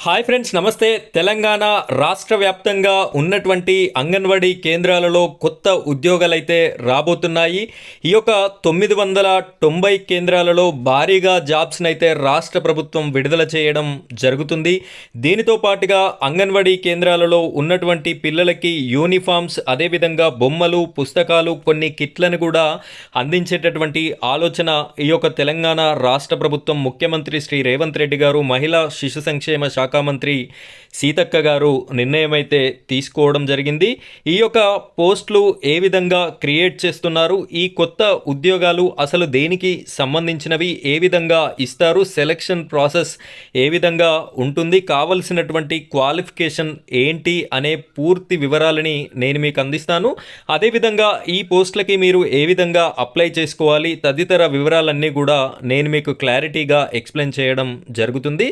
Hi friends, నమస్తే. తెలంగాణ రాష్ట్ర వ్యాప్తంగా ఉన్నటువంటి అంగన్వాడీ కేంద్రాలలో కొత్త ఉద్యోగాలైతే రాబోతున్నాయి. ఈ యొక్క 990 కేంద్రాలలో భారీగా జాబ్స్ని అయితే రాష్ట్ర ప్రభుత్వం విడుదల చేయడం జరుగుతుంది. దీనితో పాటుగా అంగన్వాడీ కేంద్రాలలో ఉన్నటువంటి పిల్లలకి యూనిఫామ్స్, అదేవిధంగా బొమ్మలు, పుస్తకాలు, కొన్ని కిట్లను కూడా అందించేటటువంటి ఆలోచన ఈ యొక్క తెలంగాణ రాష్ట్ర ప్రభుత్వం ముఖ్యమంత్రి శ్రీ రేవంత్ రెడ్డి గారు, మహిళా శిశు సంక్షేమ శాఖ మంత్రి సీతక్క గారు నిర్ణయం అయితే తీసుకోవడం జరిగింది. ఈ యొక్క పోస్టులు ఏ విధంగా క్రియేట్ చేస్తున్నారు, ఈ కొత్త ఉద్యోగాలు అసలు దేనికి సంబంధించినవి, ఏ విధంగా ఇస్తారు, సెలక్షన్ ప్రాసెస్ ఏ విధంగా ఉంటుంది, కావలసినటువంటి క్వాలిఫికేషన్ ఏంటి అనే పూర్తి వివరాలని నేను మీకు అందిస్తాను. అదేవిధంగా ఈ పోస్టులకి మీరు ఏ విధంగా అప్లై చేసుకోవాలి తదితర వివరాలన్నీ కూడా నేను మీకు క్లారిటీగా ఎక్స్ప్లెయిన్ చేయడం జరుగుతుంది.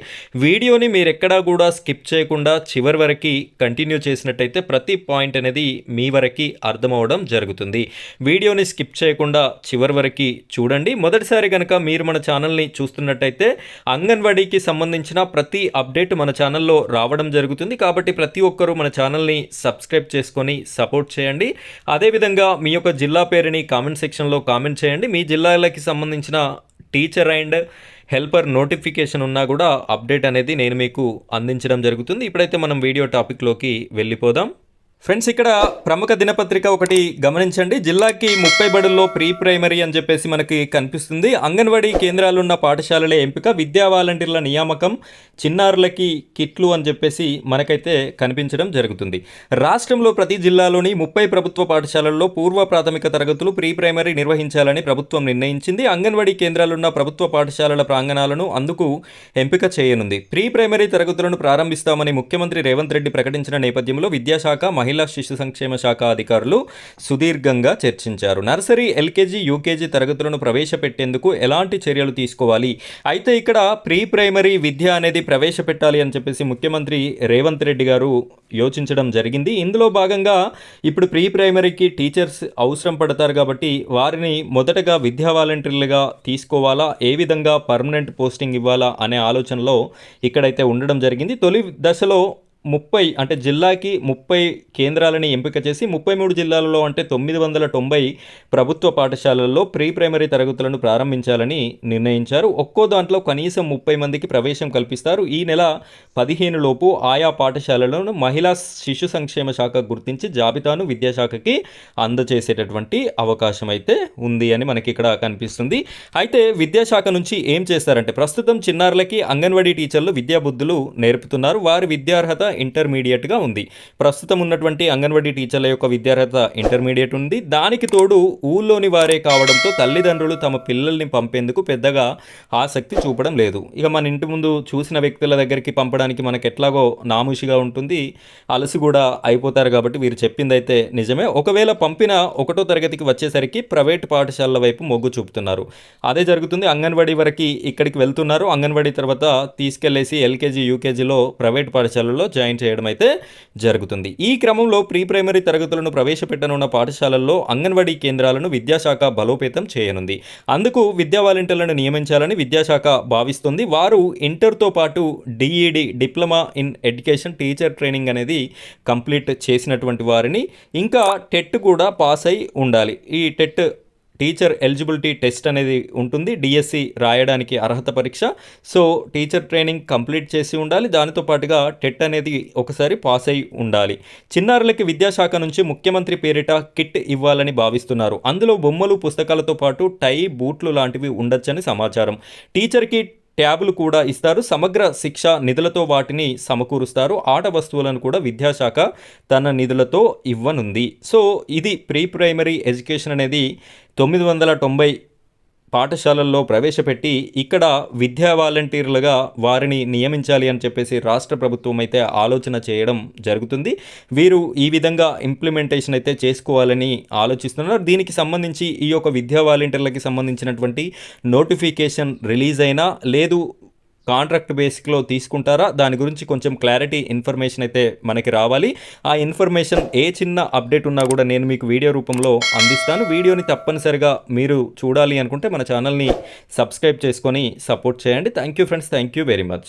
వీడియోని మీరు ఎక్కడా కూడా స్కిప్ చేయకుండా చివరి వరకు కంటిన్యూ చేసినట్టయితే ప్రతి పాయింట్ అనేది మీ వరకు అర్థమవడం జరుగుతుంది. వీడియోని స్కిప్ చేయకుండా చివరి వరకు చూడండి. మొదటిసారి కనుక మీరు మన ఛానల్ని చూస్తున్నట్టయితే అంగన్వాడీకి సంబంధించిన ప్రతి అప్డేట్ మన ఛానల్లో రావడం జరుగుతుంది. కాబట్టి ప్రతి ఒక్కరూ మన ఛానల్ని సబ్స్క్రైబ్ చేసుకొని సపోర్ట్ చేయండి. అదేవిధంగా మీ యొక్క జిల్లా పేరుని కామెంట్ సెక్షన్లో కామెంట్ చేయండి. మీ జిల్లాలకి సంబంధించిన టీచర్ అండ్ హెల్పర్ నోటిఫికేషన్ ఉన్నా కూడా అప్డేట్ అనేది నేను మీకు అందించడం జరుగుతుంది. ఇప్పుడైతే మనం వీడియో టాపిక్లోకి వెళ్ళిపోదాం. ఫ్రెండ్స్, ఇక్కడ ప్రముఖ దినపత్రిక ఒకటి గమనించండి. జిల్లాకి 30 బడుల్లో ప్రీ ప్రైమరీ అని చెప్పేసి మనకి కనిపిస్తుంది. అంగన్వాడీ కేంద్రాలున్న పాఠశాలల ఎంపిక, విద్యా వాలంటీర్ల నియామకం, చిన్నారులకి కిట్లు అని చెప్పేసి మనకైతే కనిపించడం జరుగుతుంది. రాష్ట్రంలో ప్రతి జిల్లాలోని 30 ప్రభుత్వ పాఠశాలల్లో పూర్వ ప్రాథమిక తరగతులు ప్రీ ప్రైమరీ నిర్వహించాలని ప్రభుత్వం నిర్ణయించింది. అంగన్వాడీ కేంద్రాలున్న ప్రభుత్వ పాఠశాలల ప్రాంగణాలను అందుకు ఎంపిక చేయనుంది. ప్రీ ప్రైమరీ తరగతులను ప్రారంభిస్తామని ముఖ్యమంత్రి రేవంత్ రెడ్డి ప్రకటించిన నేపథ్యంలో విద్యాశాఖ, మహిళా శిశు సంక్షేమ శాఖ అధికారులు సుదీర్ఘంగా చర్చించారు. నర్సరీ, ఎల్కేజీ, యూకేజీ తరగతులను ప్రవేశపెట్టేందుకు ఎలాంటి చర్యలు తీసుకోవాలి, అయితే ఇక్కడ ప్రీ ప్రైమరీ విద్య అనేది ప్రవేశపెట్టాలి అని చెప్పేసి ముఖ్యమంత్రి రేవంత్ రెడ్డి గారు యోచించడం జరిగింది. ఇందులో భాగంగా ఇప్పుడు ప్రీ ప్రైమరీకి టీచర్స్ అవసరం పడతారు కాబట్టి వారిని మొదటగా విద్యా వాలంటీర్లుగా తీసుకోవాలా, ఏ విధంగా పర్మనెంట్ పోస్టింగ్ ఇవ్వాలా అనే ఆలోచనలో ఇక్కడైతే ఉండడం జరిగింది. తొలి దశలో 30 అంటే జిల్లాకి 30 కేంద్రాలని ఎంపిక చేసి 33 జిల్లాలలో అంటే 990 ప్రభుత్వ పాఠశాలల్లో ప్రీ ప్రైమరీ తరగతులను ప్రారంభించాలని నిర్ణయించారు. ఒక్కో దాంట్లో కనీసం 30 మందికి ప్రవేశం కల్పిస్తారు. ఈ నెల 15 లోపు ఆయా పాఠశాలలను మహిళా శిశు సంక్షేమ శాఖ గుర్తించి జాబితాను విద్యాశాఖకి అందజేసేటటువంటి అవకాశం అయితే ఉంది అని మనకి ఇక్కడ కనిపిస్తుంది. అయితే విద్యాశాఖ నుంచి ఏం చేస్తారంటే ప్రస్తుతం చిన్నారులకి అంగన్వాడీ టీచర్లు విద్యాబుద్ధులు నేర్పుతున్నారు. వారి విద్యార్హత ఇంటర్మీడియట్గా ఉంది. ప్రస్తుతం ఉన్నటువంటి అంగన్వాడీ టీచర్ల యొక్క విద్యార్హత ఇంటర్మీడియట్ ఉంది. దానికి తోడు ఊళ్ళోని వారే కావడంతో తల్లిదండ్రులు తమ పిల్లల్ని పంపేందుకు పెద్దగా ఆసక్తి చూపడం లేదు. ఇక మన ఇంటి ముందు చూసిన వ్యక్తుల దగ్గరికి పంపడానికి మనకు ఎట్లాగో నామూషిగా ఉంటుంది, అలసి కూడా అయిపోతారు. కాబట్టి వీరు చెప్పింది అయితే నిజమే. ఒకవేళ పంపిన 1వ తరగతికి వచ్చేసరికి ప్రైవేట్ పాఠశాలల వైపు మొగ్గు చూపుతున్నారు. అదే జరుగుతుంది. అంగన్వాడీ వరకు ఇక్కడికి వెళ్తున్నారు. అంగన్వాడీ తర్వాత తీసుకెళ్లేసి ఎల్కేజీ, యూకేజీలో ప్రైవేట్ పాఠశాలల్లో జాయిన్ చేయడం అయితే జరుగుతుంది. ఈ క్రమంలో ప్రీ ప్రైమరీ తరగతులను ప్రవేశపెట్టనున్న పాఠశాలల్లో అంగన్వాడీ కేంద్రాలను విద్యాశాఖ బలోపేతం చేయనుంది. అందుకు విద్యా వాలంటీర్లను నియమించాలని విద్యాశాఖ భావిస్తుంది. వారు ఇంటర్తో పాటు DEd, diploma in education teacher training అనేది కంప్లీట్ చేసినటువంటి వారిని, ఇంకా టెట్ కూడా పాస్ అయి ఉండాలి. ఈ టెట్ టీచర్ ఎలిజిబిలిటీ టెస్ట్ అనేది ఉంటుంది. డిఎస్సి రాయడానికి అర్హత పరీక్ష. సో టీచర్ ట్రైనింగ్ కంప్లీట్ చేసి ఉండాలి. దానితో పాటుగా టెట్ అనేది ఒకసారి పాస్ అయి ఉండాలి. చిన్నారులకి విద్యాశాఖ నుంచి ముఖ్యమంత్రి పేరిట కిట్ ఇవ్వాలని భావిస్తున్నారు. అందులో బొమ్మలు, పుస్తకాలతో పాటు టై, బూట్లు లాంటివి ఉండొచ్చని సమాచారం. టీచర్కి ట్యాబులు కూడా ఇస్తారు. సమగ్ర శిక్ష నిధులతో వాటిని సమకూరుస్తారు. ఆట వస్తువులను కూడా విద్యాశాఖ తన నిధులతో ఇవ్వనుంది. సో ఇది ప్రీ ప్రైమరీ ఎడ్యుకేషన్ అనేది 990 పాఠశాలల్లో ప్రవేశపెట్టి ఇక్కడ విద్యా వాలంటీర్లుగా వారిని నియమించాలి అని చెప్పేసి రాష్ట్ర ప్రభుత్వం అయితే ఆలోచన చేయడం జరుగుతుంది. వీరు ఈ విధంగా ఇంప్లిమెంటేషన్ అయితే చేసుకోవాలని ఆలోచిస్తున్నారు. దీనికి సంబంధించి ఈ యొక్క విద్యా వాలంటీర్లకి సంబంధించినటువంటి నోటిఫికేషన్ రిలీజ్ అయినా లేదు కాంట్రాక్ట్ బేసిక్లో తీసుకుంటారా, దాని గురించి కొంచెం క్లారిటీ ఇన్ఫర్మేషన్ అయితే మనకి రావాలి. ఆ ఇన్ఫర్మేషన్ ఏ చిన్న అప్డేట్ ఉన్నా కూడా నేను మీకు వీడియో రూపంలో అందిస్తాను. వీడియోని తప్పనిసరిగా మీరు చూడాలి అనుకుంటే మన ఛానల్ని సబ్స్క్రైబ్ చేసుకొని సపోర్ట్ చేయండి. Thank you friends, thank you very much.